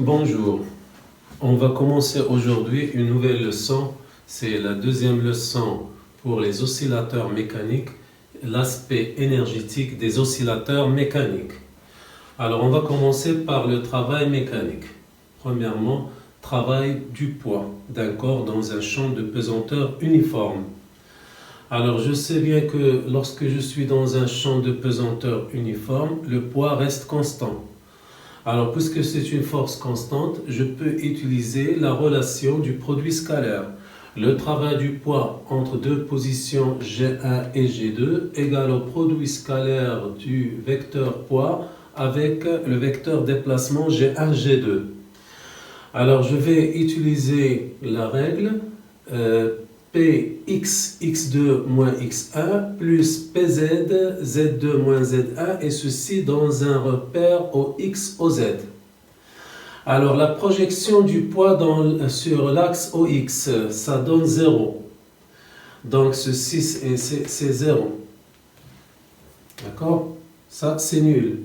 Bonjour, on va commencer aujourd'hui une nouvelle leçon, c'est la deuxième leçon pour les oscillateurs mécaniques, l'aspect énergétique des oscillateurs mécaniques. Alors on va commencer par le travail mécanique. Premièrement, travail du poids d'un corps dans un champ de pesanteur uniforme. Alors je sais bien que lorsque je suis dans un champ de pesanteur uniforme, le poids reste constant. Alors, puisque c'est une force constante, je peux utiliser la relation du produit scalaire. Le travail du poids entre deux positions G1 et G2 égale au produit scalaire du vecteur poids avec le vecteur déplacement G1, G2. Alors, je vais utiliser la règle Px, x2 moins x1 plus Pz, z2 moins z1 et ceci dans un repère au x, au z. Alors la projection du poids sur l'axe OX, ça donne 0. Donc ceci c'est 0. D'accord? Ça c'est nul.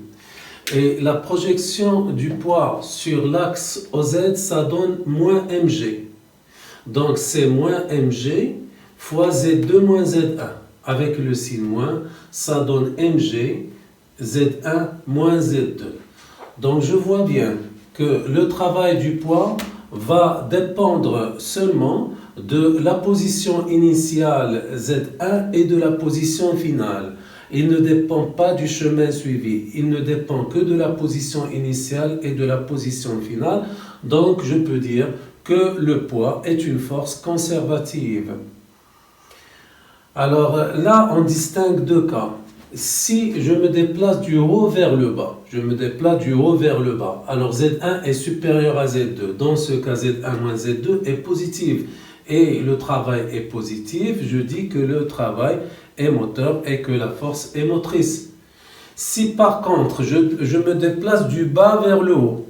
Et la projection du poids sur l'axe OZ, ça donne moins mg. Donc c'est moins mg fois z2 moins z1. Avec le signe moins, ça donne mg z1 moins z2. Donc je vois bien que le travail du poids va dépendre seulement de la position initiale z1 et de la position finale. Il ne dépend pas du chemin suivi, il ne dépend que de la position initiale et de la position finale. Donc je peux dire que le poids est une force conservative. Alors là, on distingue deux cas. Si je me déplace du haut vers le bas, alors Z1 est supérieur à Z2. Dans ce cas, Z1 moins Z2 est positif. Et le travail est positif, je dis que le travail est moteur et que la force est motrice. Si par contre, je me déplace du bas vers le haut,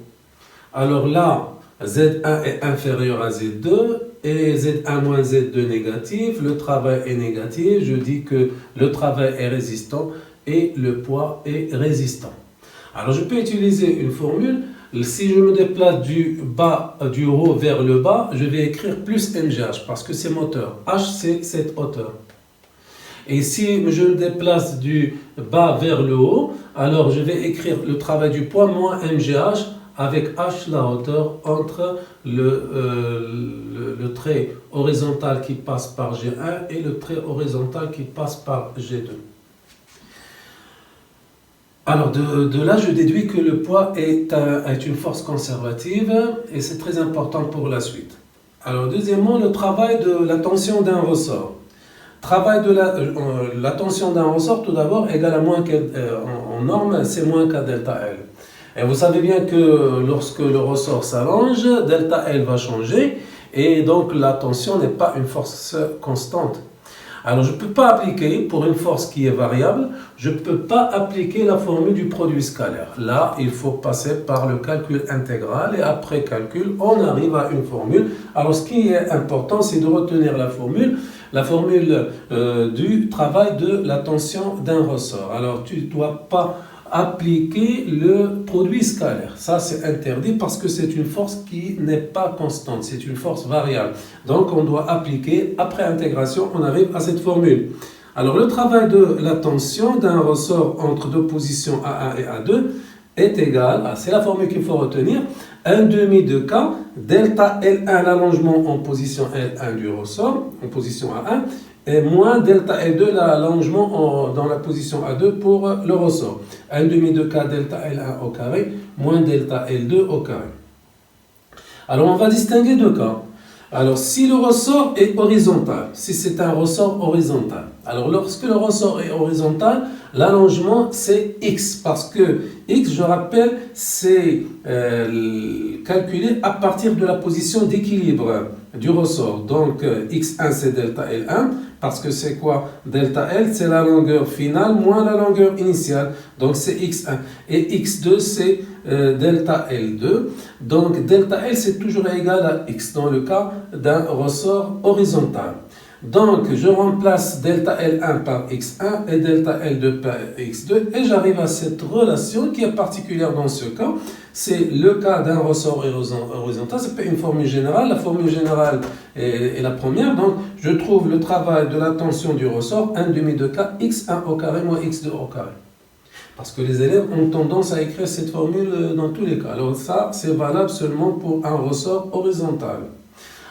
alors là, Z1 est inférieur à Z2 et Z1 moins Z2 négatif, le travail est négatif, je dis que le travail est résistant et le poids est résistant. Alors je peux utiliser une formule, si je me déplace du haut vers le bas, je vais écrire plus mgh parce que c'est moteur, h c'est cette hauteur. Et si je me déplace du bas vers le haut, alors je vais écrire le travail du poids moins mgh avec h la hauteur entre le trait horizontal qui passe par G1 et le trait horizontal qui passe par G2. Alors de là, je déduis que le poids est une force conservative et c'est très important pour la suite. Alors deuxièmement, le travail de la tension d'un ressort. Travail de la tension d'un ressort, tout d'abord, égale à moins en norme, c'est moins qu'à delta L. Et vous savez bien que lorsque le ressort s'allonge, delta L va changer et donc la tension n'est pas une force constante. Alors je ne peux pas appliquer, pour une force qui est variable, je ne peux pas appliquer la formule du produit scalaire. Là, il faut passer par le calcul intégral et après calcul, on arrive à une formule. Alors ce qui est important, c'est de retenir la formule du travail de la tension d'un ressort. Alors tu ne dois pas appliquer le produit scalaire. Ça, c'est interdit parce que c'est une force qui n'est pas constante, c'est une force variable. Donc, on doit appliquer, après intégration, on arrive à cette formule. Alors, le travail de la tension d'un ressort entre deux positions A1 et A2 est égal, c'est la formule qu'il faut retenir, 1 demi de K, delta L1, l'allongement en position L1 du ressort, en position A1, et moins delta L2, l'allongement dans la position A2 pour le ressort. 1 demi de K delta L1 au carré, moins delta L2 au carré. Alors on va distinguer deux cas. Alors si le ressort est horizontal, si c'est un ressort horizontal, alors lorsque le ressort est horizontal, l'allongement c'est X, parce que X, je rappelle, c'est calculé à partir de la position d'équilibre du ressort. Donc X1 c'est delta L1, parce que c'est quoi? Delta L, c'est la longueur finale moins la longueur initiale. Donc c'est X1. Et X2, c'est delta L2. Donc delta L, c'est toujours égal à X dans le cas d'un ressort horizontal. Donc, je remplace delta L1 par x1 et delta L2 par x2 et j'arrive à cette relation qui est particulière dans ce cas. C'est le cas d'un ressort horizontal, c'est pas une formule générale. La formule générale est la première. Donc, je trouve le travail de la tension du ressort 1 demi de k x1 au carré moins x2 au carré. Parce que les élèves ont tendance à écrire cette formule dans tous les cas. Alors ça, c'est valable seulement pour un ressort horizontal.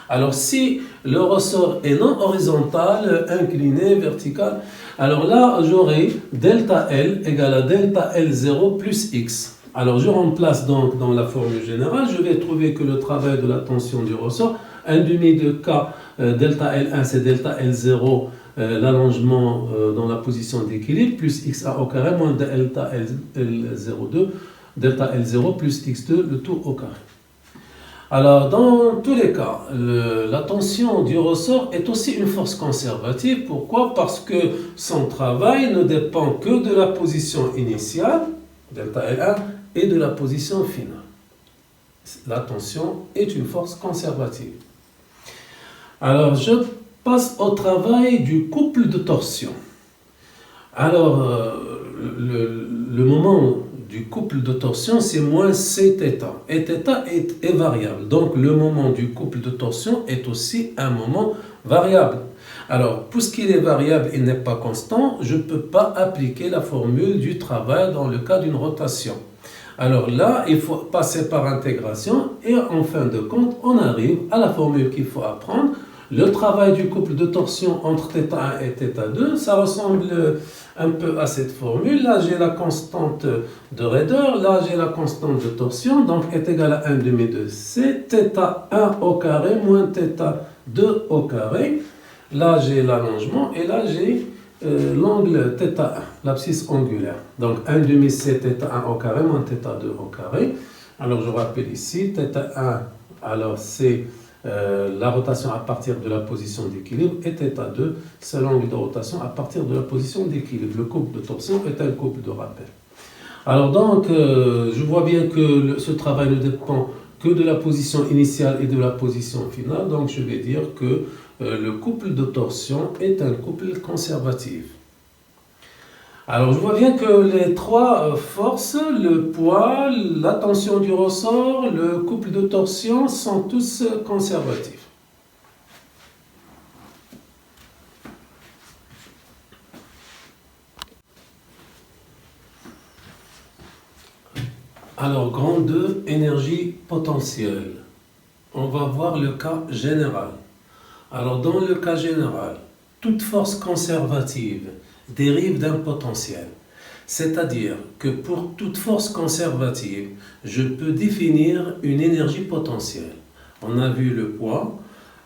Alors si le ressort est non horizontal, incliné, vertical, alors là j'aurai delta L égale à delta L0 plus x. Alors je remplace donc dans la formule générale, je vais trouver que le travail de la tension du ressort, 1 demi de k delta L1 c'est delta L0, l'allongement dans la position d'équilibre, plus x1 au carré moins delta L02, delta L0 plus x2, le tout au carré. Alors, dans tous les cas, la tension du ressort est aussi une force conservative. Pourquoi? Parce que son travail ne dépend que de la position initiale, delta L1, et de la position finale. La tension est une force conservative. Alors, je passe au travail du couple de torsion. Alors, le moment du couple de torsion, c'est moins c θ. Et θ est variable. Donc, le moment du couple de torsion est aussi un moment variable. Alors, puisqu'il est variable et n'est pas constant, je ne peux pas appliquer la formule du travail dans le cas d'une rotation. Alors là, il faut passer par intégration et en fin de compte, on arrive à la formule qu'il faut apprendre. Le travail du couple de torsion entre θ1 et θ2, ça ressemble un peu à cette formule. Là, j'ai la constante de raideur, là, j'ai la constante de torsion, donc est égal à 1 demi de c, θ1 au carré moins θ2 au carré. Là, j'ai l'allongement et là, j'ai l'angle θ1, l'abscisse angulaire. Donc 1 demi c θ1 au carré moins θ2 au carré. Alors, je rappelle ici, θ1, alors c'est la rotation à partir de la position d'équilibre et θ2, c'est l'angle de rotation à partir de la position d'équilibre. Le couple de torsion est un couple de rappel. Alors donc, je vois bien que ce travail ne dépend que de la position initiale et de la position finale. Donc, je vais dire que le couple de torsion est un couple conservatif. Alors, je vois bien que les trois forces, le poids, la tension du ressort, le couple de torsion sont tous conservatifs. Alors, grand 2, énergie potentielle. On va voir le cas général. Alors, dans le cas général, toute force conservative dérive d'un potentiel. C'est-à-dire que pour toute force conservative, je peux définir une énergie potentielle. On a vu le poids,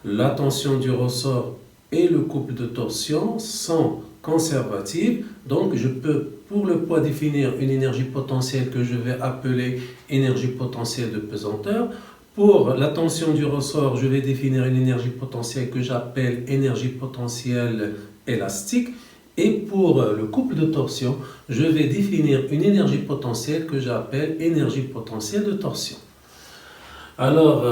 la tension du ressort et le couple de torsion sont conservatifs. Donc, je peux pour le poids définir une énergie potentielle que je vais appeler énergie potentielle de pesanteur. Pour la tension du ressort, je vais définir une énergie potentielle que j'appelle énergie potentielle élastique. Et pour le couple de torsion, je vais définir une énergie potentielle que j'appelle énergie potentielle de torsion. Alors,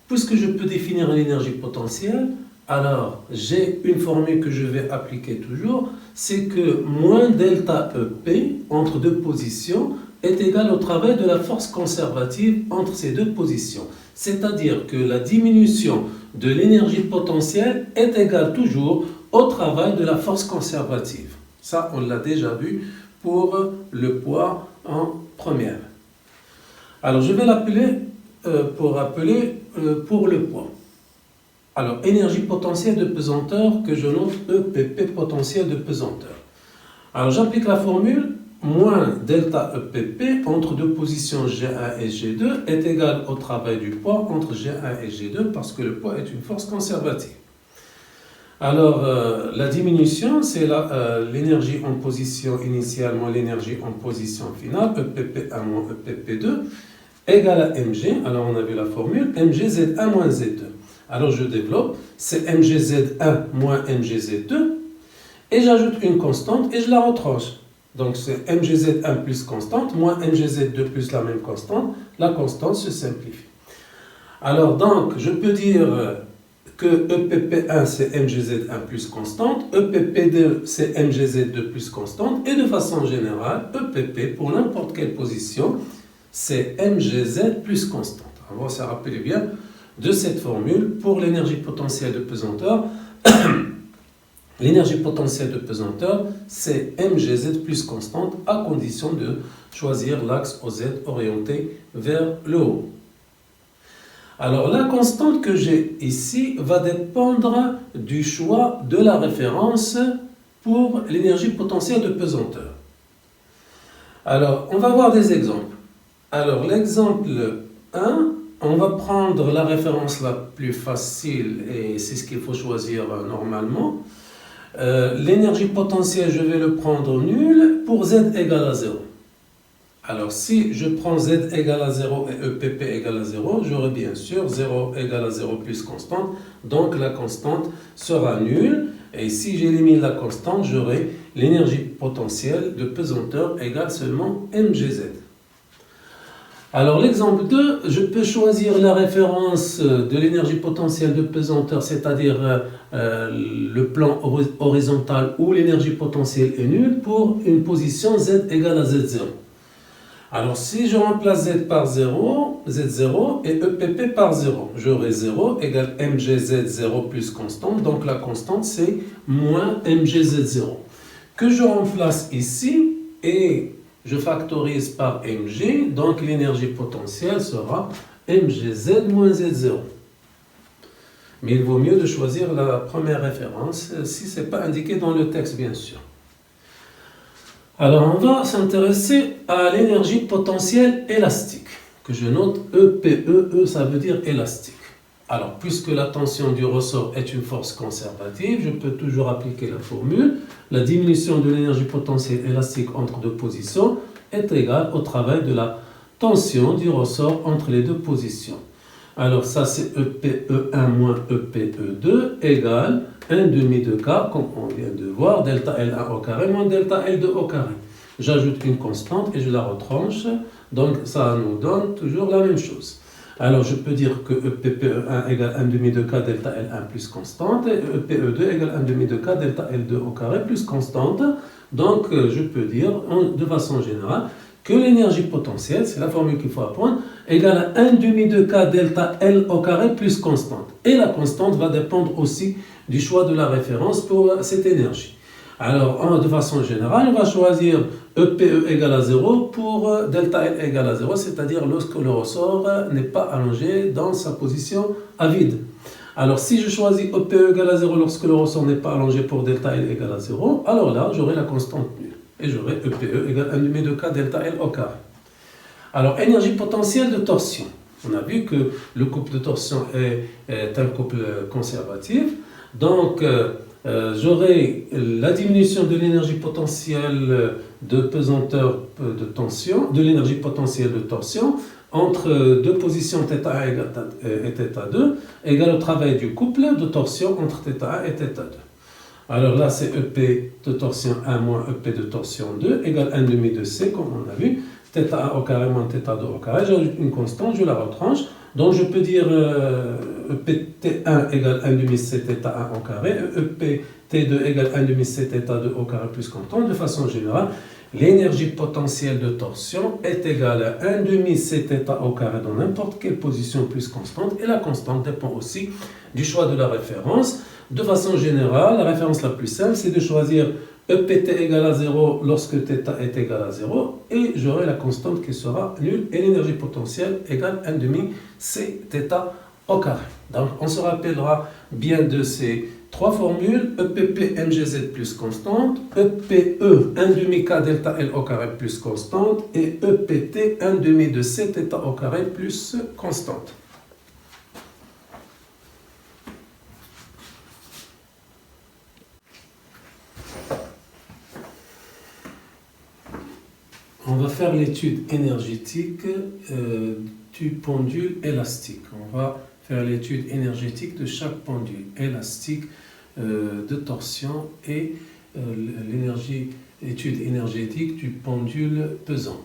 puisque je peux définir une énergie potentielle, alors j'ai une formule que je vais appliquer toujours, c'est que moins delta EP entre deux positions est égal au travail de la force conservative entre ces deux positions. C'est-à-dire que la diminution de l'énergie potentielle est égale toujours au travail de la force conservative. Ça, on l'a déjà vu pour le poids en première. Alors, je vais l'appeler pour le poids. Alors, énergie potentielle de pesanteur que je note EPP potentiel de pesanteur. Alors, j'applique la formule moins delta EPP entre deux positions G1 et G2 est égal au travail du poids entre G1 et G2 parce que le poids est une force conservative. Alors, la diminution, c'est l'énergie en position initiale moins l'énergie en position finale, EPP1 moins EPP2, égale à mg. Alors, on a vu la formule, mgz1 moins z2. Alors, je développe, c'est mgz1 moins mgz2, et j'ajoute une constante et je la retranche. Donc, c'est mgz1 plus constante, moins mgz2 plus la même constante. La constante se simplifie. Alors, donc, je peux dire que EPP1 c'est MGZ1 plus constante, EPP2 c'est MGZ2 plus constante, et de façon générale, EPP pour n'importe quelle position, c'est MGZ plus constante. On va se rappeler bien de cette formule pour l'énergie potentielle de pesanteur. L'énergie potentielle de pesanteur, c'est MGZ plus constante à condition de choisir l'axe OZ orienté vers le haut. Alors la constante que j'ai ici va dépendre du choix de la référence pour l'énergie potentielle de pesanteur. Alors on va voir des exemples. Alors l'exemple 1, on va prendre la référence la plus facile et c'est ce qu'il faut choisir normalement. L'énergie potentielle, je vais le prendre nul pour Z égale à 0. Alors si je prends Z égale à 0 et EPP égale à 0, j'aurai bien sûr 0 égale à 0 plus constante. Donc la constante sera nulle. Et si j'élimine la constante, j'aurai l'énergie potentielle de pesanteur égale seulement MGZ. Alors l'exemple 2, je peux choisir la référence de l'énergie potentielle de pesanteur, c'est-à-dire le plan horizontal où l'énergie potentielle est nulle pour une position Z égale à Z0. Alors si je remplace Z par 0, Z0 et EPP par 0, j'aurai 0 égale MGZ0 plus constante, donc la constante c'est moins MGZ0. Que je remplace ici et je factorise par Mg, donc l'énergie potentielle sera MGZ moins Z0. Mais il vaut mieux de choisir la première référence si ce n'est pas indiqué dans le texte, bien sûr. Alors, on va s'intéresser à l'énergie potentielle élastique, que je note EPE, ça veut dire élastique. Alors, puisque la tension du ressort est une force conservative, je peux toujours appliquer la formule. La diminution de l'énergie potentielle élastique entre deux positions est égale au travail de la tension du ressort entre les deux positions. Alors, ça c'est EPE1 moins EPE2 égale 1 demi de K, comme on vient de voir, delta L1 au carré moins delta L2 au carré. J'ajoute une constante et je la retranche, donc ça nous donne toujours la même chose. Alors je peux dire que EPP1 égale 1 demi de K delta L1 plus constante et EPE2 égale 1 demi de K delta L2 au carré plus constante. Donc je peux dire de façon générale que l'énergie potentielle, c'est la formule qu'il faut apprendre, égale à 1 demi de K delta L au carré plus constante. Et la constante va dépendre aussi du choix de la référence pour cette énergie. Alors, de façon générale, on va choisir EPE égale à 0 pour delta L égale à 0, c'est-à-dire lorsque le ressort n'est pas allongé dans sa position à vide. Alors, si je choisis EPE égale à 0 lorsque le ressort n'est pas allongé pour delta L égale à 0, alors là, j'aurai la constante nulle. Et j'aurai EPE égale 1 demi de K delta L au carré. Alors, énergie potentielle de torsion. On a vu que le couple de torsion est un couple conservatif. Donc, j'aurai la diminution de l'énergie potentielle de pesanteur de tension, de l'énergie potentielle de torsion, entre deux positions θ1 et θ2, égale au travail du couple de torsion entre θ1 et θ2. Alors là, c'est EP de torsion 1 moins EP de torsion 2 égale 1 demi de C, comme on a vu. θ1 au carré moins θ2 au carré. J'ajoute une constante, je la retranche. Donc je peux dire EPT1 égale 1 demi C θ1 au carré, EPT2 égale 1 demi C θ2 au carré plus constante. De façon générale, l'énergie potentielle de torsion est égale à 1 demi C θ au carré dans n'importe quelle position plus constante. Et la constante dépend aussi du choix de la référence. De façon générale, la référence la plus simple, c'est de choisir EPT égale à 0 lorsque θ est égal à 0 et j'aurai la constante qui sera nulle et l'énergie potentielle égale 1 demi C θ au carré. Donc on se rappellera bien de ces trois formules, EPP MGZ plus constante, EPE 1 demi K delta L au carré plus constante et EPT 1 demi de C θ au carré plus constante. On va faire l'étude énergétique du pendule élastique. On va faire l'étude énergétique de chaque pendule élastique de torsion et l'étude énergétique du pendule pesant.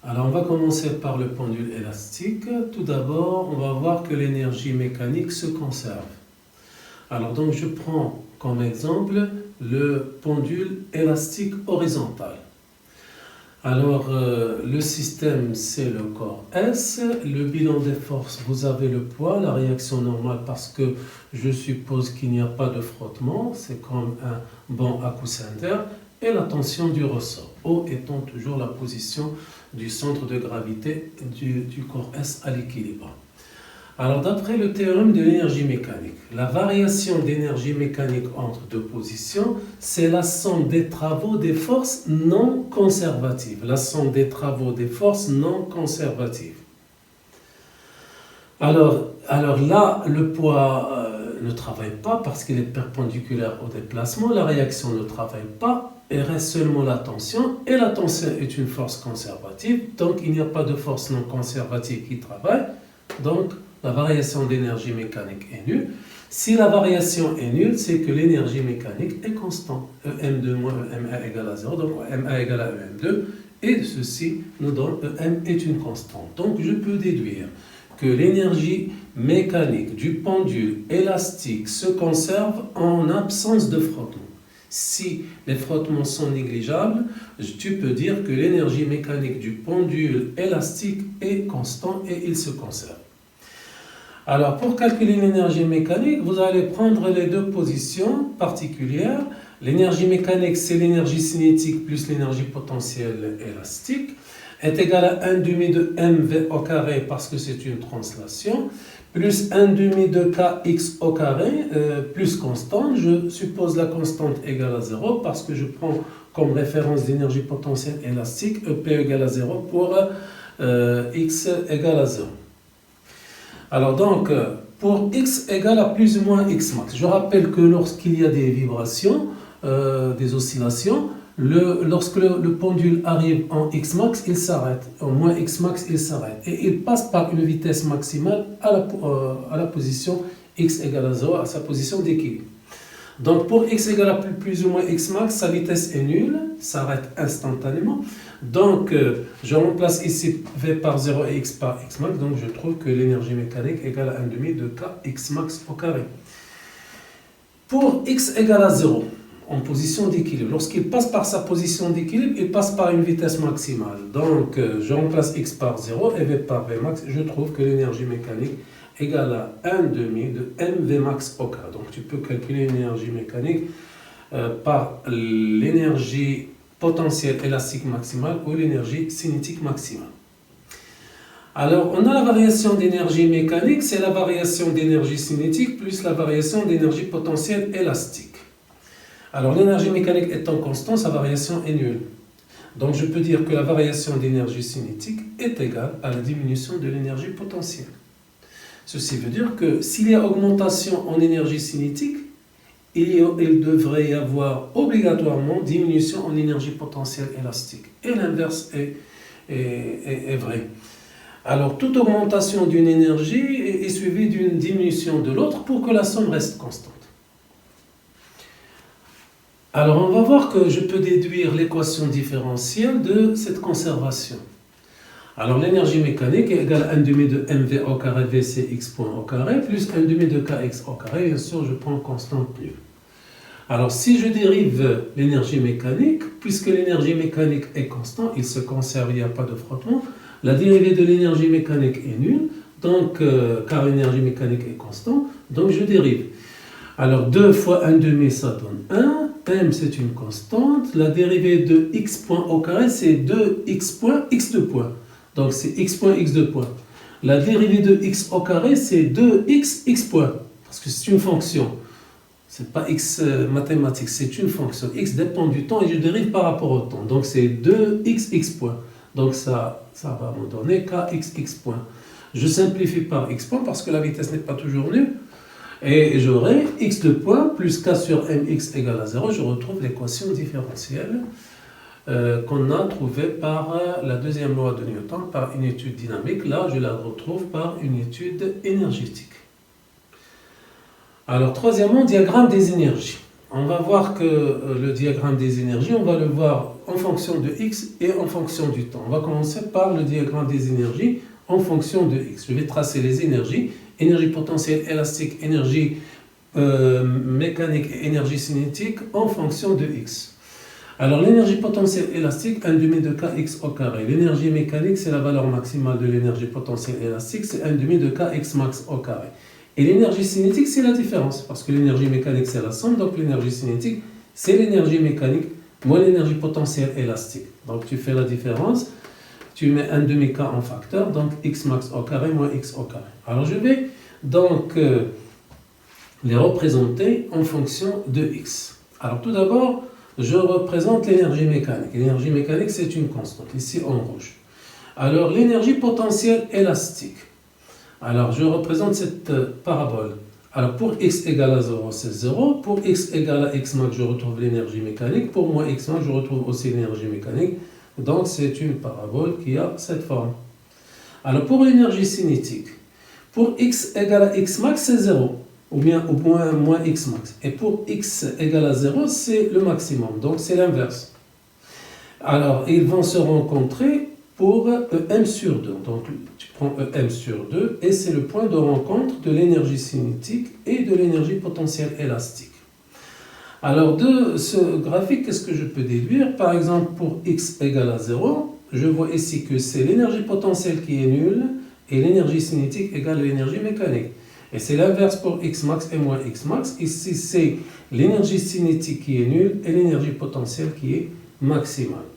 Alors on va commencer par le pendule élastique. Tout d'abord, on va voir que l'énergie mécanique se conserve. Alors donc je prends comme exemple le pendule élastique horizontal. Alors le système c'est le corps S, le bilan des forces, vous avez le poids, la réaction normale parce que je suppose qu'il n'y a pas de frottement, c'est comme un banc à coussin d'air, et la tension du ressort, O étant toujours la position du centre de gravité du corps S à l'équilibre. Alors, d'après le théorème de l'énergie mécanique, la variation d'énergie mécanique entre deux positions, c'est la somme des travaux des forces non conservatives. La somme des travaux des forces non conservatives. Alors là, le poids ne travaille pas parce qu'il est perpendiculaire au déplacement. La réaction ne travaille pas. Il reste seulement la tension. Et la tension est une force conservative. Donc, il n'y a pas de force non conservative qui travaille. Donc, la variation d'énergie mécanique est nulle. Si la variation est nulle, c'est que l'énergie mécanique est constante. EM2 moins EMA égale à 0, donc EMA égale à EM2. Et ceci nous donne EM est une constante. Donc je peux déduire que l'énergie mécanique du pendule élastique se conserve en absence de frottement. Si les frottements sont négligeables, tu peux dire que l'énergie mécanique du pendule élastique est constante et il se conserve. Alors, pour calculer l'énergie mécanique, vous allez prendre les deux positions particulières. L'énergie mécanique, c'est l'énergie cinétique plus l'énergie potentielle élastique, est égale à 1 demi de mv au carré parce que c'est une translation, plus 1 demi de kx au carré, plus constante. Je suppose la constante égale à 0 parce que je prends comme référence l'énergie potentielle élastique, EP égale à 0 pour x égale à 0. Alors donc, pour x égale à plus ou moins x max, je rappelle que lorsqu'il y a des vibrations, des oscillations, lorsque le pendule arrive en x max, il s'arrête. En moins x max, il s'arrête. Et il passe par une vitesse maximale à la position x égale à 0, à sa position d'équilibre. Donc pour x égale à plus ou moins x max, sa vitesse est nulle, s'arrête instantanément. Donc je remplace ici v par 0 et x par x max, donc je trouve que l'énergie mécanique égale à 1 demi de kx max au carré. Pour x égale à 0, en position d'équilibre, lorsqu'il passe par sa position d'équilibre, il passe par une vitesse maximale. Donc je remplace x par 0 et v par v max, je trouve que l'énergie mécanique égale à 1 demi de mv max au carré. Donc tu peux calculer l'énergie mécanique par l'énergie potentielle élastique maximale ou l'énergie cinétique maximale. Alors, on a la variation d'énergie mécanique, c'est la variation d'énergie cinétique plus la variation d'énergie potentielle élastique. Alors, l'énergie mécanique étant constante, sa variation est nulle. Donc, je peux dire que la variation d'énergie cinétique est égale à la diminution de l'énergie potentielle. Ceci veut dire que s'il y a augmentation en énergie cinétique, il devrait y avoir obligatoirement diminution en énergie potentielle élastique. Et l'inverse est vrai. Alors, toute augmentation d'une énergie est suivie d'une diminution de l'autre pour que la somme reste constante. Alors, on va voir que je peux déduire l'équation différentielle de cette conservation. Alors, l'énergie mécanique est égale à 1 demi de mv au carré vc x point au carré plus 1 demi de kx au carré. Bien sûr, je prends constante nulle. Alors, si je dérive l'énergie mécanique, puisque l'énergie mécanique est constante, il se conserve, il n'y a pas de frottement, la dérivée de l'énergie mécanique est nulle, donc, car l'énergie mécanique est constante, donc je dérive. Alors, 2 fois 1 demi, ça donne 1. M, c'est une constante. La dérivée de x point au carré, c'est 2x point, x2 point. Donc, c'est x point, x2 point. La dérivée de x au carré, c'est 2x, x point. Parce que c'est une fonction. Ce n'est pas x mathématique, c'est une fonction. X dépend du temps et je dérive par rapport au temps. Donc, c'est 2x, x point. Donc, ça va me donner kx, x point. Je simplifie par x point parce que la vitesse n'est pas toujours nulle. Et j'aurai x de point plus k sur mx égale à 0. Je retrouve l'équation différentielle qu'on a trouvée par la deuxième loi de Newton, par une étude dynamique. Là, je la retrouve par une étude énergétique. Alors, troisièmement, diagramme des énergies. On va voir que le diagramme des énergies, on va le voir en fonction de x et en fonction du temps. On va commencer par le diagramme des énergies en fonction de x. Je vais tracer les énergies. Énergie potentielle élastique, énergie mécanique et énergie cinétique en fonction de x. Alors l'énergie potentielle élastique, 1 demi de kx au carré. L'énergie mécanique, c'est la valeur maximale de l'énergie potentielle élastique, c'est 1 demi de kx max au carré. Et l'énergie cinétique, c'est la différence, parce que l'énergie mécanique, c'est la somme, donc l'énergie cinétique, c'est l'énergie mécanique moins l'énergie potentielle élastique. Donc tu fais la différence, tu mets 1 demi k en facteur, donc x max au carré moins x au carré. Alors je vais donc les représenter en fonction de x. Alors tout d'abord, je représente l'énergie mécanique. L'énergie mécanique, c'est une constante, ici en rouge. Alors l'énergie potentielle élastique. Alors je représente cette parabole. Alors pour x égale à 0, c'est 0. Pour x égale à x max, je retrouve l'énergie mécanique. Pour moins x max, je retrouve aussi l'énergie mécanique. Donc c'est une parabole qui a cette forme. Alors pour l'énergie cinétique, pour x égale à x max, c'est 0. Ou bien au moins x max. Et pour x égale à 0, c'est le maximum. Donc c'est l'inverse. Alors ils vont se rencontrer pour EM sur 2. Donc tu prends EM sur 2 et c'est le point de rencontre de l'énergie cinétique et de l'énergie potentielle élastique. Alors de ce graphique, qu'est-ce que je peux déduire? Par exemple, pour x égale à 0, je vois ici que c'est l'énergie potentielle qui est nulle et l'énergie cinétique égale l'énergie mécanique. Et c'est l'inverse pour x max et moins x max. Ici, c'est l'énergie cinétique qui est nulle et l'énergie potentielle qui est maximale.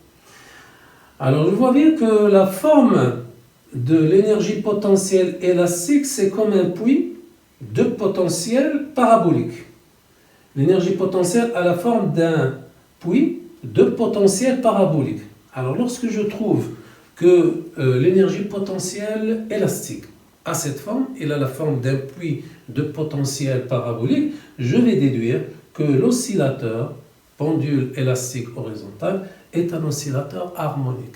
Alors, je vois bien que la forme de l'énergie potentielle élastique, c'est comme un puits de potentiel parabolique. L'énergie potentielle a la forme d'un puits de potentiel parabolique. Alors, lorsque je trouve que l'énergie potentielle élastique a cette forme, il a la forme d'un puits de potentiel parabolique, je vais déduire que l'oscillateur, pendule élastique horizontal, est un oscillateur harmonique.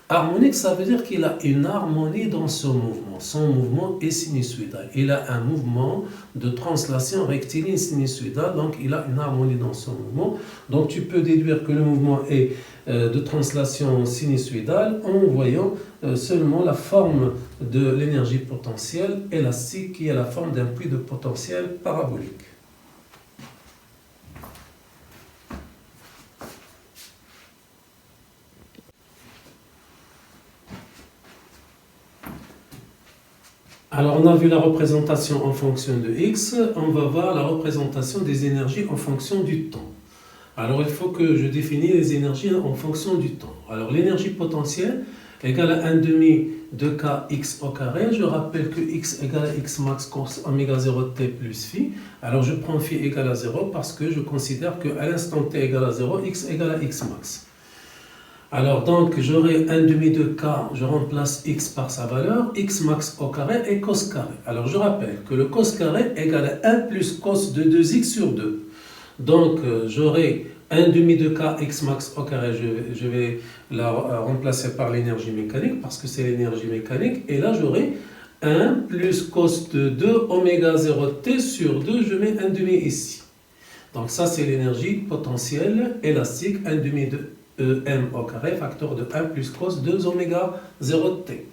Harmonique, ça veut dire qu'il a une harmonie dans son mouvement. Son mouvement est sinusoïdal. Il a un mouvement de translation rectiligne sinusoïdale, donc il a une harmonie dans son mouvement. Donc tu peux déduire que le mouvement est de translation sinusoïdale en voyant seulement la forme de l'énergie potentielle élastique qui est la forme d'un puits de potentiel parabolique. Alors, on a vu la représentation en fonction de x, on va voir la représentation des énergies en fonction du temps. Alors, il faut que je définisse les énergies en fonction du temps. Alors, l'énergie potentielle égale à 1 demi de kx au carré. Je rappelle que x égale à x max cos oméga 0 t plus phi. Alors, je prends phi égale à 0 parce que je considère qu'à l'instant t égale à 0, x égale à x max. Alors donc j'aurai 1 demi de k, je remplace x par sa valeur, x max au carré et cos carré. Alors je rappelle que le cos carré égale à 1 plus cos de 2x sur 2. Donc j'aurai 1 demi de k x max au carré, je vais la remplacer par l'énergie mécanique parce que c'est l'énergie mécanique. Et là j'aurai 1 plus cos de 2 oméga 0 t sur 2, je mets 1 demi ici. Donc ça c'est l'énergie potentielle élastique, 1 demi de m au carré, facteur de 1 plus cos 2 oméga 0 t.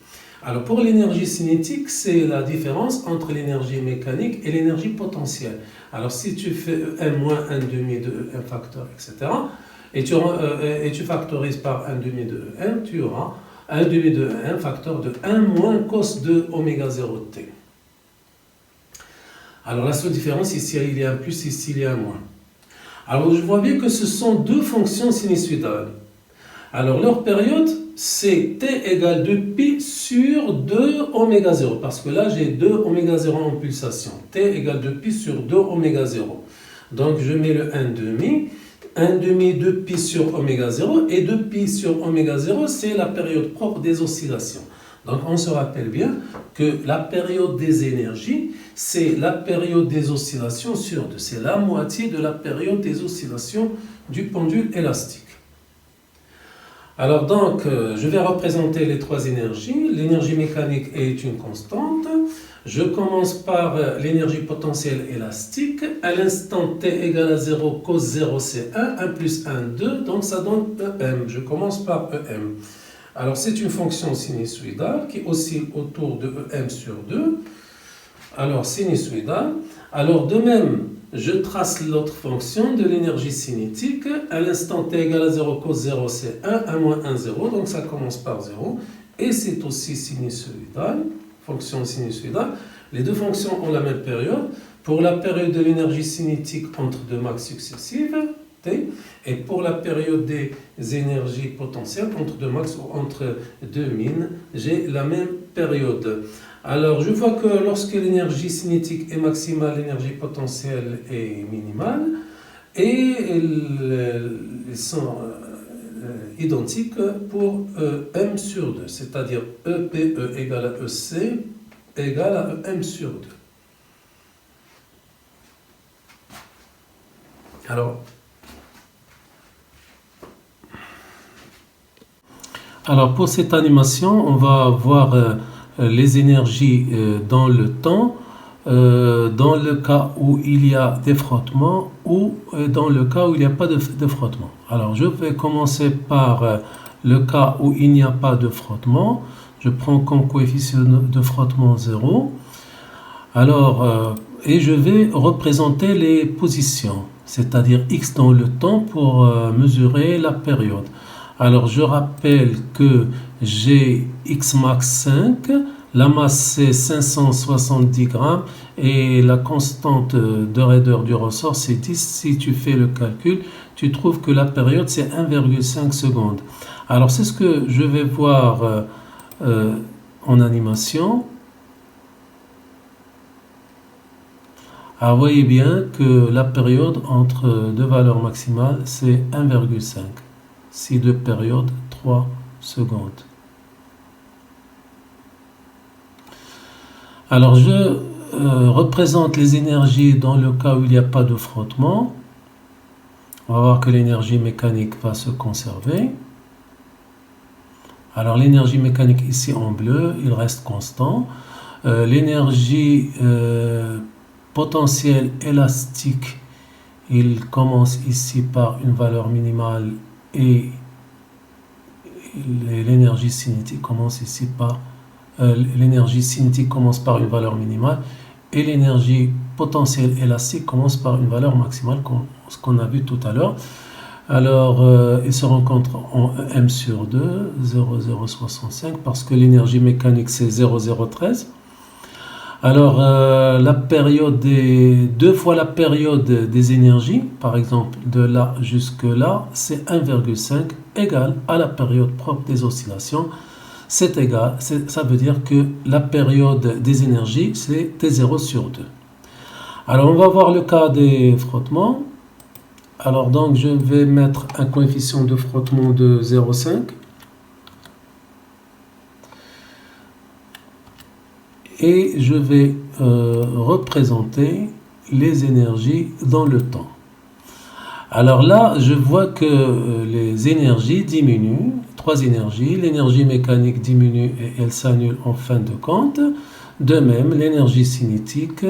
Alors pour l'énergie cinétique, c'est la différence entre l'énergie mécanique et l'énergie potentielle. Alors si tu fais m moins 1 demi de m facteur, etc., et tu factorises par 1 demi de m, tu auras 1 demi de m facteur de 1 moins cos de oméga 0 t. Alors la seule différence, ici il y a un plus, ici il y a un moins. Alors, je vois bien que ce sont deux fonctions sinusoïdales. Alors, leur période, c'est t égale 2pi sur 2 oméga 0. Parce que là, j'ai 2 oméga 0 en pulsation. T égale 2pi sur 2 oméga 0. Donc, je mets le 1 demi. 1 demi 2pi sur oméga 0. Et 2pi sur oméga 0, c'est la période propre des oscillations. Donc, on se rappelle bien que la période des énergies, c'est la période des oscillations sur 2. C'est la moitié de la période des oscillations du pendule élastique. Alors donc, je vais représenter les trois énergies. L'énergie mécanique est une constante. Je commence par l'énergie potentielle élastique. À l'instant t égale à 0, cos 0 c'est 1, 1 plus 1, 2. Donc ça donne EM. Je commence par EM. Alors c'est une fonction sinusoïdale qui oscille autour de EM sur 2. Alors sinusoïdale. Alors de même, je trace l'autre fonction de l'énergie cinétique. À l'instant t égale à 0, cos 0 c'est 1 moins 1, 0, donc ça commence par 0. Et c'est aussi sinusoïdal, fonction sinusoïdale. Les deux fonctions ont la même période. Pour la période de l'énergie cinétique entre deux max successives, T, et pour la période des énergies potentielles entre deux max ou entre deux mines, j'ai la même période. Alors, je vois que lorsque l'énergie cinétique est maximale, l'énergie potentielle est minimale, et elles sont identiques pour M sur 2, c'est-à-dire EPE égale à EC égale à M sur 2. Alors pour cette animation, on va voir les énergies dans le temps, dans le cas où il y a des frottements ou dans le cas où il n'y a pas de frottement. Alors je vais commencer par le cas où il n'y a pas de frottement. Je prends comme coefficient de frottement 0. Alors, et je vais représenter les positions, c'est-à-dire x dans le temps pour mesurer la période. Alors, je rappelle que j'ai x max 5, la masse c'est 570 grammes et la constante de raideur du ressort c'est 10. Si tu fais le calcul, tu trouves que la période c'est 1,5 secondes. Alors, c'est ce que je vais voir en animation. Alors, vous voyez bien que la période entre deux valeurs maximales, c'est 1,5. Si deux périodes, 3 secondes. Alors, je représente les énergies dans le cas où il n'y a pas de frottement. On va voir que l'énergie mécanique va se conserver. Alors, l'énergie mécanique ici en bleu, il reste constant. L'énergie potentielle élastique, il commence ici par une valeur minimale et l'énergie cinétique commence ici par une valeur minimale et l'énergie potentielle élastique commence par une valeur maximale, ce qu'on a vu tout à l'heure. Alors, ils se rencontrent en M sur 2, 0,065, parce que l'énergie mécanique c'est 0,013. Alors, la période deux fois la période des énergies, par exemple de là jusque là, c'est 1,5 égale à la période propre des oscillations. C'est égal, ça veut dire que la période des énergies, c'est T0 sur 2. Alors, on va voir le cas des frottements. Alors, donc, je vais mettre un coefficient de frottement de 0,5. Et je vais représenter les énergies dans le temps. Alors là, je vois que les énergies diminuent, trois énergies. L'énergie mécanique diminue et elle s'annule en fin de compte. De même, l'énergie cinétique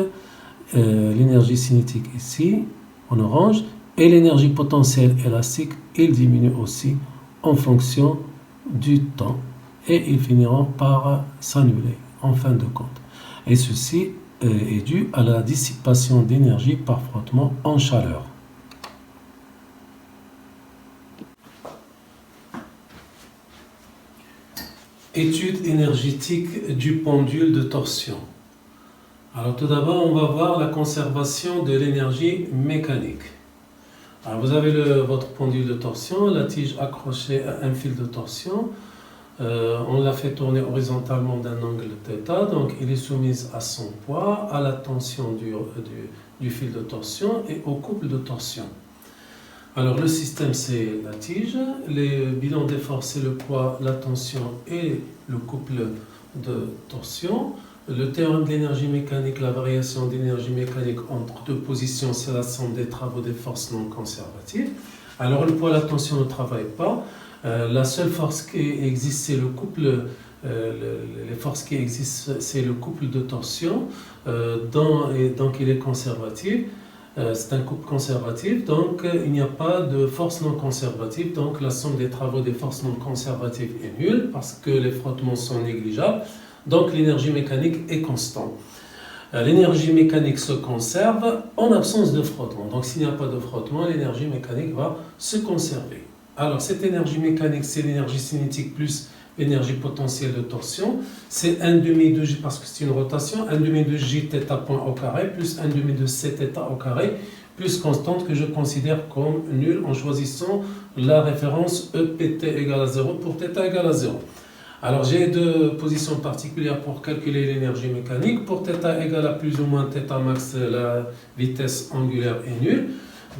ici, en orange, et l'énergie potentielle élastique, il diminue aussi en fonction du temps. Et ils finiront par s'annuler en fin de compte. Et ceci est dû à la dissipation d'énergie par frottement en chaleur. Étude énergétique du pendule de torsion. Alors tout d'abord, on va voir la conservation de l'énergie mécanique. Alors vous avez votre pendule de torsion, la tige accrochée à un fil de torsion. On l'a fait tourner horizontalement d'un angle θ, donc il est soumis à son poids, à la tension du fil de torsion et au couple de torsion. Alors le système c'est la tige, les bilans des forces c'est le poids, la tension et le couple de torsion. Le théorème de l'énergie mécanique, la variation d'énergie mécanique entre deux positions, c'est la somme des travaux des forces non conservatives. Alors le poids et la tension ne travaillent pas. La seule force qui existe, c'est le couple, les forces qui existent, c'est le couple de torsion, et donc il est conservatif. C'est un couple conservatif, donc il n'y a pas de force non conservative, donc la somme des travaux des forces non conservatives est nulle parce que les frottements sont négligeables, donc l'énergie mécanique est constante. l'énergie mécanique se conserve en absence de frottement. Donc s'il n'y a pas de frottement, l'énergie mécanique va se conserver. Alors cette énergie mécanique, c'est l'énergie cinétique plus l'énergie potentielle de torsion. C'est 1 demi de J, parce que c'est une rotation, 1 demi de J θ point au carré, plus 1 demi de C θ au carré, plus constante que je considère comme nulle en choisissant la référence EPT égale à 0 pour θ égale à 0. Alors j'ai deux positions particulières pour calculer l'énergie mécanique. Pour θ égale à plus ou moins θ max, la vitesse angulaire est nulle.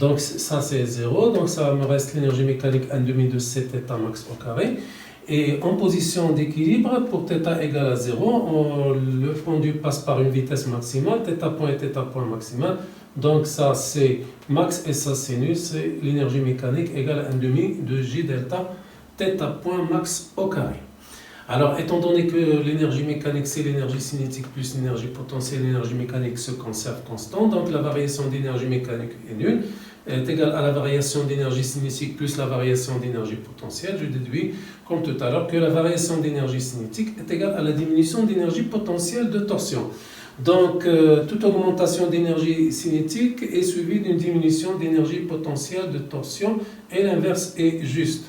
Donc ça c'est 0, donc ça me reste l'énergie mécanique 1 demi de C θ max au carré. Et en position d'équilibre, pour θ égale à 0, le pendule passe par une vitesse maximale, θ point et θ point maximal. Donc ça c'est max et ça c'est nul, c'est l'énergie mécanique égale à 1 demi de J delta θ point max au carré. Alors, étant donné que l'énergie mécanique, c'est l'énergie cinétique plus l'énergie potentielle, l'énergie mécanique se conserve constante, donc la variation d'énergie mécanique est nulle, est égale à la variation d'énergie cinétique plus la variation d'énergie potentielle. Je déduis, comme tout à l'heure, que la variation d'énergie cinétique est égale à la diminution d'énergie potentielle de torsion. Donc, toute augmentation d'énergie cinétique est suivie d'une diminution d'énergie potentielle de torsion, et l'inverse est juste.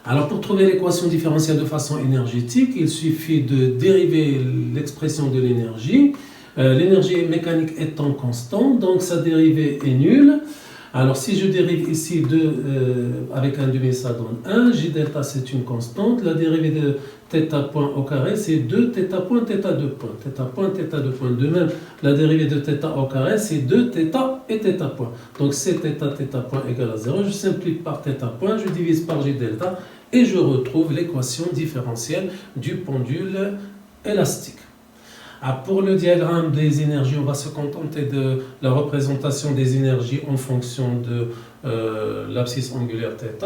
Alors pour trouver l'équation différentielle de façon énergétique, il suffit de dériver l'expression de l'énergie. L'énergie mécanique étant constante, donc sa dérivée est nulle. Alors si je dérive ici 2 avec un demi, ça donne 1. J delta c'est une constante. La dérivée de θ point au carré c'est 2 θ point θ2 point. θ point θ2 point. De même, la dérivée de θ au carré c'est 2 θ et θ point. Donc c'est θ point égale à 0. Je simplifie par θ point, je divise par J delta et je retrouve l'équation différentielle du pendule élastique. Pour le diagramme des énergies, on va se contenter de la représentation des énergies en fonction de l'abscisse angulaire θ.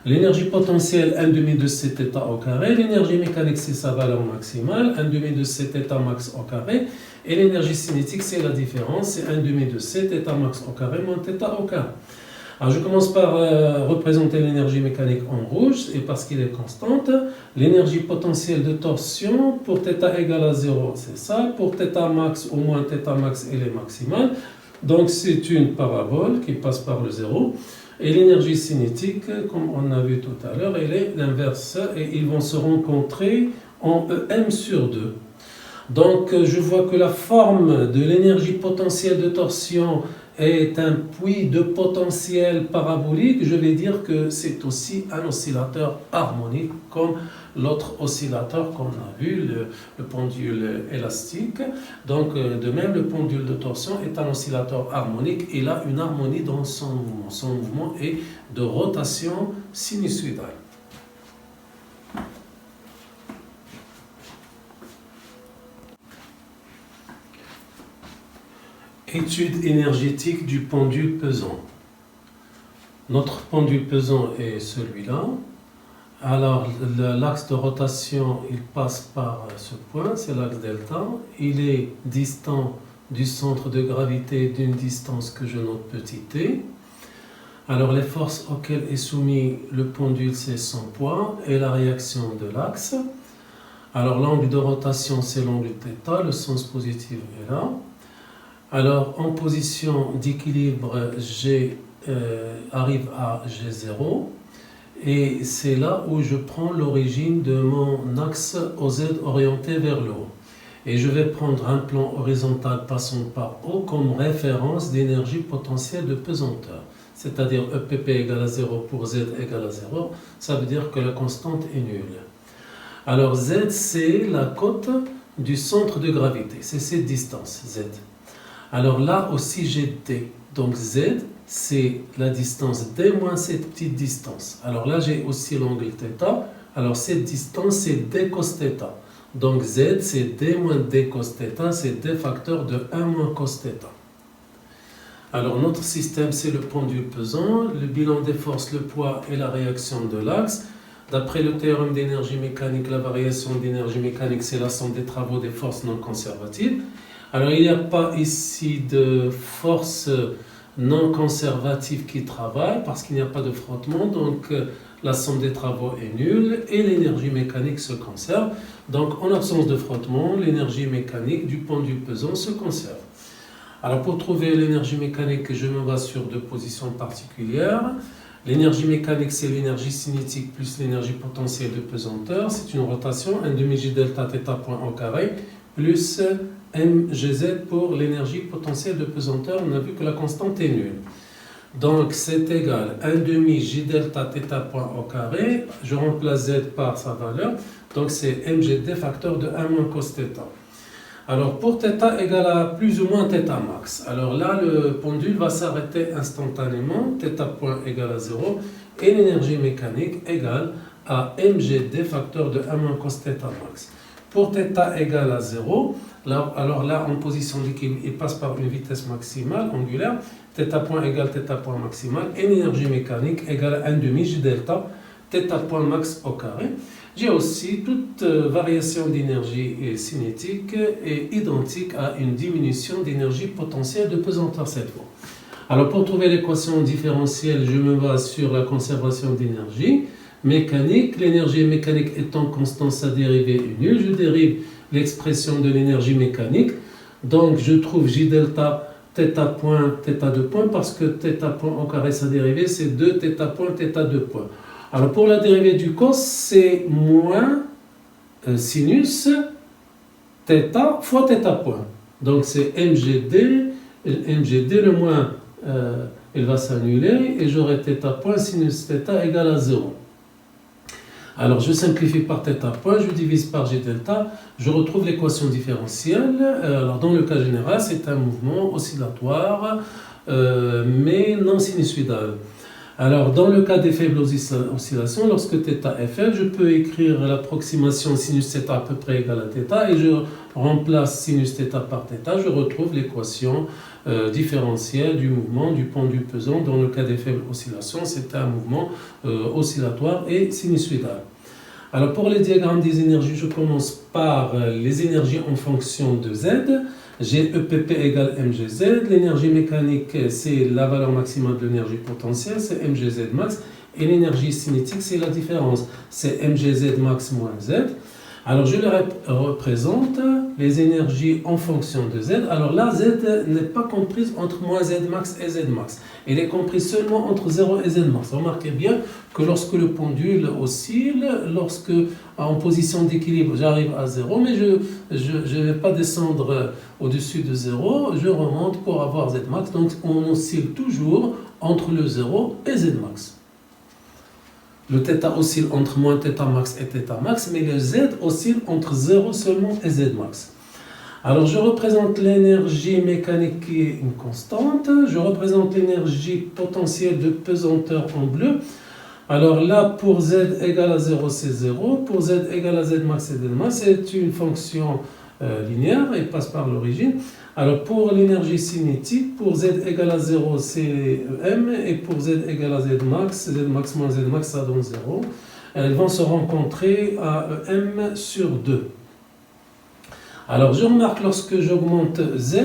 L'énergie potentielle, 1 demi de C θ au carré. L'énergie mécanique, c'est sa valeur maximale, 1 demi de C θ max au carré. Et l'énergie cinétique, c'est la différence, c'est 1 demi de C θ max au carré moins θ au carré. Alors je commence par représenter l'énergie mécanique en rouge, et parce qu'il est constante, l'énergie potentielle de torsion pour θ égale à 0, c'est ça. Pour θ max, au moins θ max, elle est maximale. Donc c'est une parabole qui passe par le 0. Et l'énergie cinétique, comme on a vu tout à l'heure, elle est l'inverse, et ils vont se rencontrer en EM sur 2. Donc je vois que la forme de l'énergie potentielle de torsion est un puits de potentiel parabolique. Je vais dire que c'est aussi un oscillateur harmonique comme l'autre oscillateur qu'on a vu, le pendule élastique. Donc de même, le pendule de torsion est un oscillateur harmonique. Il a une harmonie dans son mouvement. Son mouvement est de rotation sinusoïdale. Étude énergétique du pendule pesant. Notre pendule pesant est celui-là. Alors, l'axe de rotation, il passe par ce point, c'est l'axe delta. Il est distant du centre de gravité d'une distance que je note petit t. Alors, les forces auxquelles est soumis le pendule, c'est son poids et la réaction de l'axe. Alors, l'angle de rotation, c'est l'angle θ, le sens positif est là. Alors, en position d'équilibre, G arrive à G0 et c'est là où je prends l'origine de mon axe OZ orienté vers le haut. Et je vais prendre un plan horizontal passant par haut comme référence d'énergie potentielle de pesanteur. C'est-à-dire EPP égale à 0 pour Z égale à 0, ça veut dire que la constante est nulle. Alors Z, c'est la cote du centre de gravité, c'est cette distance, Z. Alors là aussi j'ai D, donc Z c'est la distance D moins cette petite distance. Alors là j'ai aussi l'angle θ, alors cette distance c'est D cos θ. Donc Z c'est D moins D cos θ, c'est D facteur de 1 moins cos θ. Alors notre système c'est le pendule pesant, le bilan des forces, le poids et la réaction de l'axe. D'après le théorème d'énergie mécanique, la variation d'énergie mécanique c'est la somme des travaux des forces non conservatives. Alors, il n'y a pas ici de force non conservative qui travaille parce qu'il n'y a pas de frottement. Donc, la somme des travaux est nulle et l'énergie mécanique se conserve. Donc en absence de frottement, l'énergie mécanique du pendule pesant se conserve. Alors pour trouver l'énergie mécanique, je me base sur deux positions particulières. L'énergie mécanique, c'est l'énergie cinétique plus l'énergie potentielle de pesanteur. C'est une rotation, 1 demi-J delta θ point au carré, plus mgz pour l'énergie potentielle de pesanteur. On a vu que la constante est nulle. Donc c'est égal 1 demi-J delta θ point au carré. Je remplace z par sa valeur. Donc c'est mgd facteur de 1 moins cos θ. Alors pour θ égale à plus ou moins θ max. Alors là, le pendule va s'arrêter instantanément, θ point égale à 0, et l'énergie mécanique égale à mgd facteur de 1 moins cos θ max. Pour θ égale à 0, alors là, en position d'équilibre, il passe par une vitesse maximale angulaire, θ point égale θ point maximal, et l'énergie mécanique égale à 1 demi J delta θ point max au carré. J'ai aussi toute variation d'énergie cinétique est identique à une diminution d'énergie potentielle de pesanteur cette fois. Alors pour trouver l'équation différentielle, je me base sur la conservation d'énergie mécanique. L'énergie mécanique étant constante, sa dérivée est nulle. Je dérive l'expression de l'énergie mécanique. Donc je trouve J delta θ point, θ2 point, parce que θ point au carré, sa dérivée, c'est 2 θ point, θ2 point. Alors pour la dérivée du cos, c'est moins sinus θ fois θ point. Donc c'est mgd, le moins, il va s'annuler, et j'aurai θ point sinus θ égale à 0. Alors je simplifie par θ point, je divise par J delta, je retrouve l'équation différentielle. Alors dans le cas général, c'est un mouvement oscillatoire, mais non sinusoïdal. Alors, dans le cas des faibles oscillations, lorsque θ est faible, je peux écrire l'approximation sinus θ à peu près égale à θ, et je remplace sinus θ par θ, je retrouve l'équation différentielle du mouvement du pendule pesant. Dans le cas des faibles oscillations, c'est un mouvement oscillatoire et sinusoïdal. Alors, pour les diagrammes des énergies, je commence par les énergies en fonction de Z. J'ai EPP égale mgz, l'énergie mécanique c'est la valeur maximale de l'énergie potentielle, c'est mgz max, et l'énergie cinétique c'est la différence, c'est mgz max moins z. Alors je les représente, les énergies en fonction de z. Alors là, z n'est pas comprise entre moins z max et z max, elle est comprise seulement entre 0 et z max. Remarquez bien que lorsque le pendule oscille, lorsque en position d'équilibre j'arrive à 0, mais je ne vais pas descendre au-dessus de 0, je remonte pour avoir z max, donc on oscille toujours entre le 0 et z max. Le θ oscille entre moins θ max et θ max, mais le z oscille entre 0 seulement et z max. Alors je représente l'énergie mécanique qui est une constante, je représente l'énergie potentielle de pesanteur en bleu. Alors là, pour z égale à 0, c'est 0, pour z égale à z max, c'est z max, c'est une fonction linéaire, elle passe par l'origine. Alors pour l'énergie cinétique, pour z égale à 0, c'est m, et pour z égale à z max moins z max, ça donne 0. Elles vont se rencontrer à m sur 2. Alors je remarque, lorsque j'augmente z,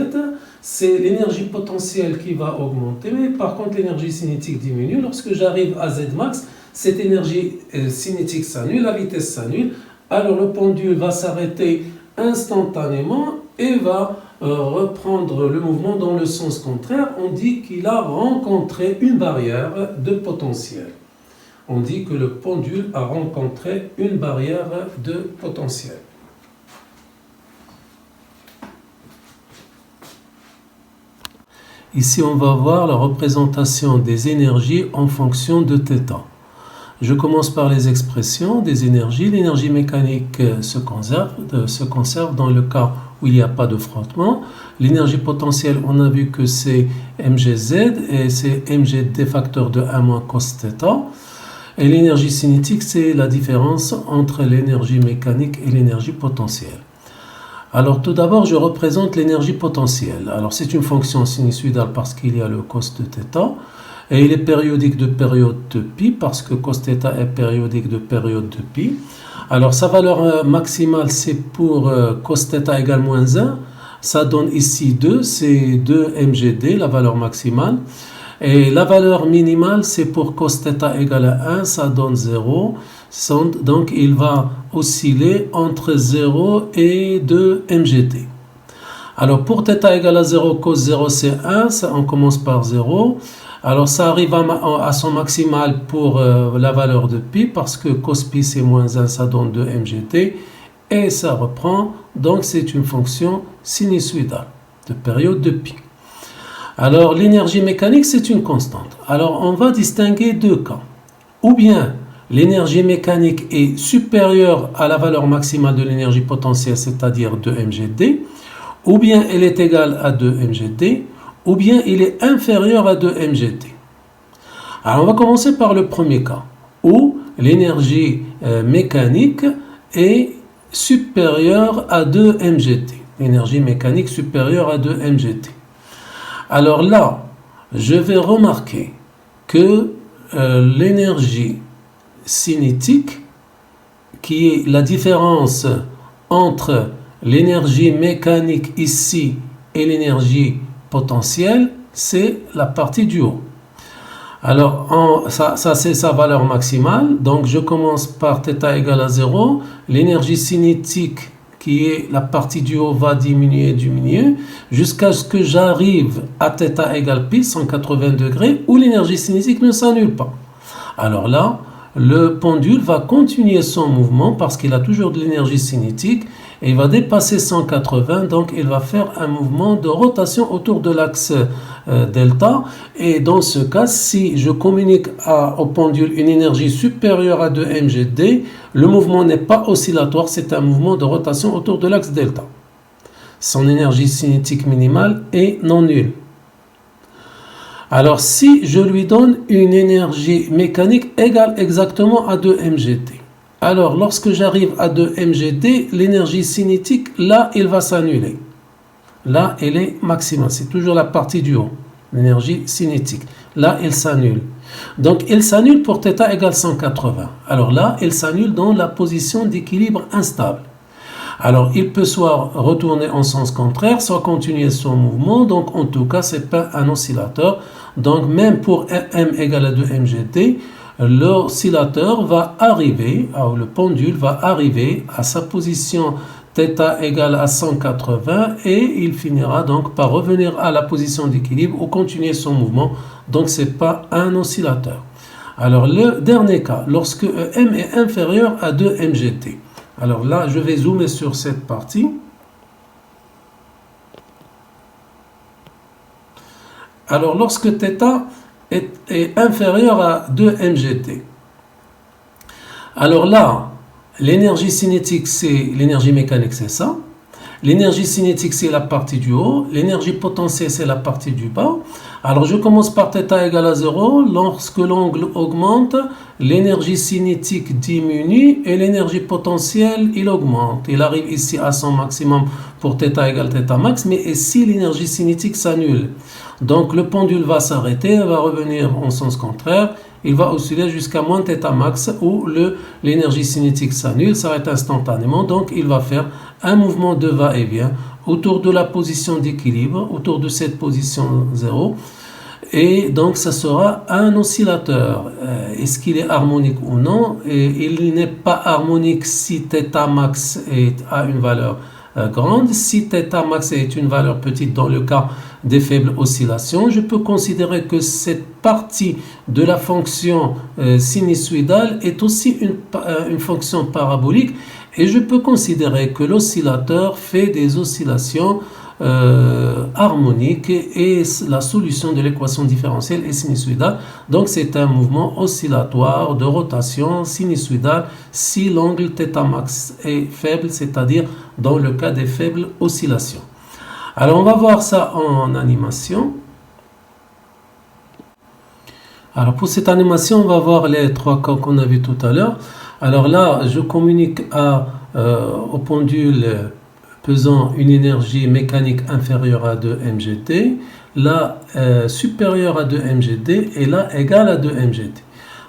c'est l'énergie potentielle qui va augmenter, mais par contre l'énergie cinétique diminue. Lorsque j'arrive à z max, cette énergie cinétique s'annule, la vitesse s'annule, alors le pendule va s'arrêter instantanément et va reprendre le mouvement dans le sens contraire. On dit qu'il a rencontré une barrière de potentiel. On dit que le pendule a rencontré une barrière de potentiel. Ici, on va voir la représentation des énergies en fonction de θ. Je commence par les expressions des énergies. L'énergie mécanique se conserve dans le cas où il n'y a pas de frottement. L'énergie potentielle, on a vu que c'est mgz et c'est mgd facteur de 1 moins cos θ. Et l'énergie cinétique, c'est la différence entre l'énergie mécanique et l'énergie potentielle. Alors tout d'abord, je représente l'énergie potentielle. Alors c'est une fonction sinusoïdale parce qu'il y a le cos de θ. Et il est périodique de période de pi parce que cos θ est périodique de période de pi. Alors sa valeur maximale, c'est pour cos θ égale moins 1. Ça donne ici 2, c'est 2 mgd, la valeur maximale. Et la valeur minimale, c'est pour cos θ égale à 1, ça donne 0. Donc, il va osciller entre 0 et 2 mgt. Alors, pour θ égale à 0, cos 0, c'est 1. On commence par 0. Alors, ça arrive à son maximal pour la valeur de pi, parce que cos pi, c'est moins 1, ça donne 2 mgt. Et ça reprend. Donc, c'est une fonction sinusoïdale de période de pi. Alors, l'énergie mécanique, c'est une constante. Alors, on va distinguer deux cas. Ou bien, l'énergie mécanique est supérieure à la valeur maximale de l'énergie potentielle, c'est-à-dire 2 mgd, ou bien elle est égale à 2 mgd, ou bien il est inférieur à 2 mgd. Alors, on va commencer par le premier cas, où l'énergie mécanique est supérieure à 2 mgd. L'énergie mécanique supérieure à 2 mgd. Alors là, je vais remarquer que l'énergie cinétique, qui est la différence entre l'énergie mécanique ici et l'énergie potentielle, c'est la partie du haut. Alors, ça c'est sa valeur maximale. Donc, je commence par θ égale à 0. L'énergie cinétique, qui est la partie du haut, va diminuer, jusqu'à ce que j'arrive à θ égale pi, 180 degrés, où l'énergie cinétique ne s'annule pas. Alors là, le pendule va continuer son mouvement parce qu'il a toujours de l'énergie cinétique et il va dépasser 180, donc il va faire un mouvement de rotation autour de l'axe delta. Et dans ce cas, si je communique au pendule une énergie supérieure à 2 mgd, le mouvement n'est pas oscillatoire, c'est un mouvement de rotation autour de l'axe delta. Son énergie cinétique minimale est non nulle. Alors, si je lui donne une énergie mécanique égale exactement à 2 mgd, alors lorsque j'arrive à 2 mgd, l'énergie cinétique, là, il va s'annuler. Là, elle est maximale. C'est toujours la partie du haut, l'énergie cinétique. Là, elle s'annule. Donc, elle s'annule pour θ égale 180. Alors là, elle s'annule dans la position d'équilibre instable. Alors, il peut soit retourner en sens contraire, soit continuer son mouvement. Donc, en tout cas, ce n'est pas un oscillateur. Donc, même pour m égale à 2 mgd, l'oscillateur va arriver, le pendule va arriver à sa position θ égale à 180 et il finira donc par revenir à la position d'équilibre ou continuer son mouvement. Donc, ce n'est pas un oscillateur. Alors, le dernier cas, lorsque m est inférieur à 2 mgd. Alors là, je vais zoomer sur cette partie. Alors, lorsque θ est inférieur à 2 mgd. Alors là, l'énergie cinétique, c'est l'énergie mécanique, c'est ça. L'énergie cinétique, c'est la partie du haut. L'énergie potentielle, c'est la partie du bas. Alors, je commence par θ égale à 0. Lorsque l'angle augmente, l'énergie cinétique diminue et l'énergie potentielle, il augmente. Il arrive ici à son maximum pour θ égale θ max, mais ici, l'énergie cinétique s'annule. Donc, le pendule va s'arrêter, va revenir en sens contraire. Il va osciller jusqu'à moins θ max où l'énergie cinétique s'annule, s'arrête instantanément. Donc, il va faire un mouvement de va-et-vient autour de la position d'équilibre, autour de cette position 0. Et donc, ça sera un oscillateur. Est-ce qu'il est harmonique ou non? Et il n'est pas harmonique si θ max a une valeur grande. Si θ max est une valeur petite dans le cas des faibles oscillations, je peux considérer que cette partie de la fonction sinusoïdale est aussi une fonction parabolique et je peux considérer que l'oscillateur fait des oscillations harmoniques et la solution de l'équation différentielle est sinusoïdale. Donc c'est un mouvement oscillatoire de rotation sinusoïdale si l'angle θ max est faible, c'est-à-dire dans le cas des faibles oscillations. Alors on va voir ça en animation. Alors pour cette animation, on va voir les trois cas qu'on a vus tout à l'heure. Alors là, je communique au pendule pesant une énergie mécanique inférieure à 2 mgd, là supérieure à 2 mgd et là égale à 2 mgd.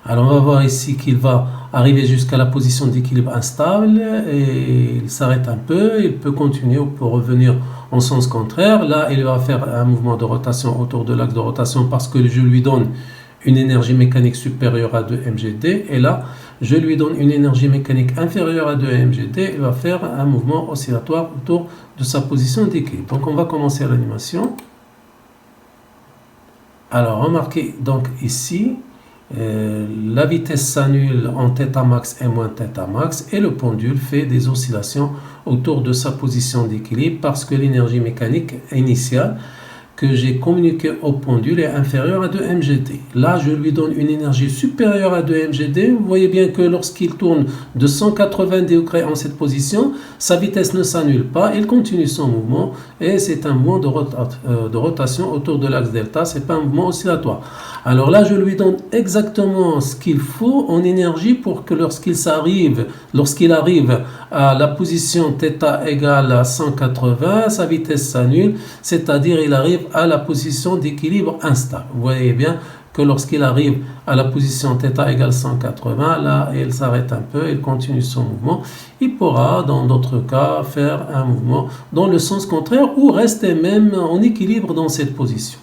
Alors on va voir ici qu'il va arriver jusqu'à la position d'équilibre instable et il s'arrête un peu, il peut continuer ou peut revenir en sens contraire. Là, il va faire un mouvement de rotation autour de l'axe de rotation parce que je lui donne une énergie mécanique supérieure à 2 mgd et là, je lui donne une énergie mécanique inférieure à 2 mgd, il va faire un mouvement oscillatoire autour de sa position d'équilibre. Donc, on va commencer l'animation. Alors, remarquez donc ici, la vitesse s'annule en θ max et moins θ max et le pendule fait des oscillations autour de sa position d'équilibre parce que l'énergie mécanique initiale que j'ai communiquée au pendule est inférieure à 2 mgd. Là, je lui donne une énergie supérieure à 2 mgd. Vous voyez bien que lorsqu'il tourne de 180 degrés en cette position, sa vitesse ne s'annule pas, il continue son mouvement et c'est un mouvement de rotation autour de l'axe delta, c'est pas un mouvement oscillatoire. Alors là, je lui donne exactement ce qu'il faut en énergie pour que lorsqu'il arrive à la position θ égale à 180, sa vitesse s'annule, c'est-à-dire il arrive à la position d'équilibre instable. Vous voyez bien que lorsqu'il arrive à la position θ égale 180, là, il s'arrête un peu, il continue son mouvement. Il pourra, dans d'autres cas, faire un mouvement dans le sens contraire ou rester même en équilibre dans cette position.